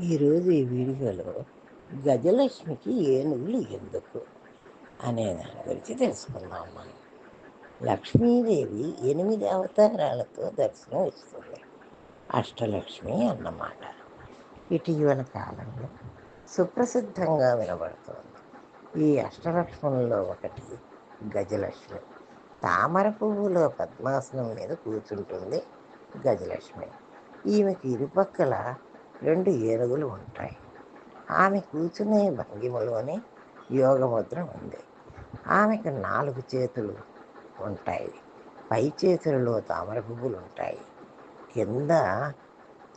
ఈరోజు ఈ వీడియోలో గజలక్ష్మికి ఏనుగులు ఎందుకు అనే దాని గురించి తెలుసుకుందాం మనం. లక్ష్మీదేవి 8 అవతారాలతో దర్శనం ఇస్తుంది. అష్టలక్ష్మి అన్నమాట. ఇటీవల కాలంలో సుప్రసిద్ధంగా వినబడుతోంది. ఈ అష్టలక్ష్ములలో ఒకటి గజలక్ష్మి. తామర పువ్వులో పద్మాసనం మీద కూర్చుంటుంది గజలక్ష్మి. ఈమెకి ఇరుపక్కల 2 ఏనుగులు ఉంటాయి. ఆమె కూర్చునే భంగిమలోనే యోగముద్ర ఉంది. ఆమెకు 4 చేతులు ఉంటాయి. పై చేతులలో తామర పువ్వులు ఉంటాయి. కింద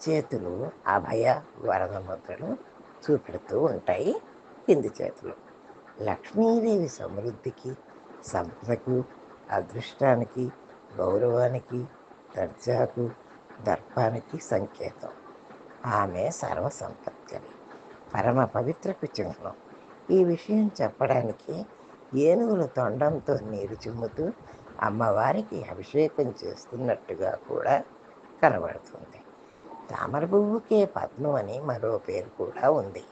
చేతులు అభయ వరద ముద్రలు చూపెడుతూ ఉంటాయి. కింది చేతులు లక్ష్మీదేవి సమృద్ధికి, సంపదకు, అదృష్టానికి, గౌరవానికి, దర్జాకు, దర్పానికి సంకేతం. ఆమె సర్వసంపత్తిని, పరమ పవిత్రకు చిహ్నం. ఈ విషయం చెప్పడానికి ఏనుగులు తొండంతో నీరు చిమ్ముతూ అమ్మవారికి అభిషేకం చేస్తున్నట్టుగా కూడా కనబడుతుంది. తామర పువ్వుకే పద్మం అని మరో పేరు కూడా ఉంది.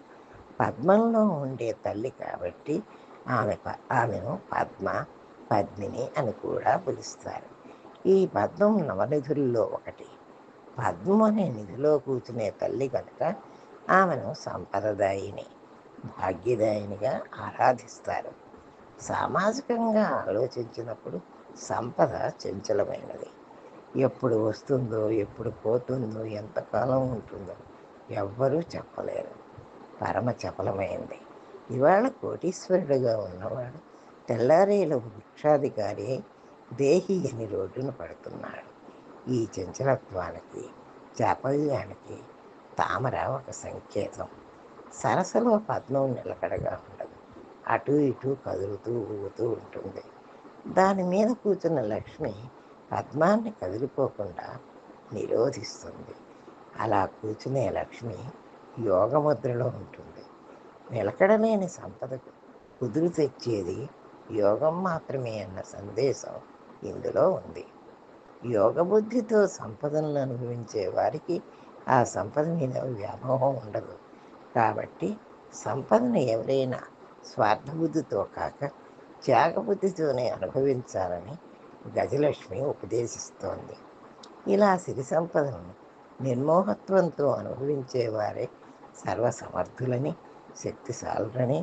పద్మంలో ఉండే తల్లి కాబట్టి ఆమెను పద్మ, పద్మిని అని కూడా పిలుస్తారు. ఈ పద్మం నవనిధుల్లో ఒకటి. పద్మం అనే నిధిలో కూర్చునే తల్లి కనుక ఆమెను సంపదదాయిని, భాగ్యదాయినిగా ఆరాధిస్తారు. సామాజికంగా ఆలోచించినప్పుడు సంపద చంచలమైనది. ఎప్పుడు వస్తుందో, ఎప్పుడు పోతుందో, ఎంతకాలం ఉంటుందో ఎవ్వరూ చెప్పలేరు. పరమ చపలమైంది. ఇవాళ కోటీశ్వరుడుగా ఉన్నవాడు తెల్లారేలోపు భిక్షాధికారి దేహి అని రోడ్డున పడుతున్నాడు. ఈ చంచలత్వానికి, చాపల్యానికి తామర ఒక సంకేతం. సరస్సులో పద్మం నిలకడగా ఉండదు. అటు ఇటు కదులుతూ ఊగుతూ ఉంటుంది. దాని మీద కూర్చున్న లక్ష్మి పద్మాన్ని కదిలిపోకుండా నిరోధిస్తుంది. అలా కూర్చునే లక్ష్మి యోగముద్రలో ఉంటుంది. నిలకడలేని సంపదకు కుదురు తెచ్చేది యోగం మాత్రమే అన్న సందేశం ఇందులో ఉంది. యోగబుద్ధితో సంపదలను అనుభవించే వారికి ఆ సంపద మీద వ్యామోహం ఉండదు. కాబట్టి సంపదను ఎవరైనా స్వార్థబుద్ధితో కాక త్యాగబుద్ధితోనే అనుభవించాలని గజలక్ష్మి ఉపదేశిస్తోంది. ఇలా సిరి సంపదలను నిర్మోహత్వంతో అనుభవించేవారే సర్వసమర్థులని, శక్తిశాలులని,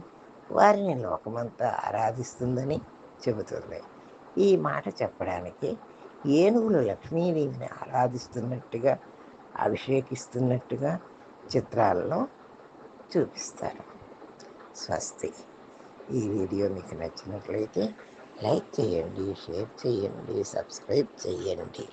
వారిని లోకమంతా ఆరాధిస్తుందని చెబుతుంది. ఈ మాట చెప్పడానికి ఏనుగులు లక్ష్మీదేవిని ఆరాధిస్తున్నట్టుగా, అభిషేకిస్తున్నట్టుగా చిత్రాలలో చూపిస్తారు. స్వస్తి. ఈ వీడియో మీకు నచ్చినట్లయితే లైక్ చేయండి, షేర్ చేయండి, సబ్స్క్రైబ్ చేయండి.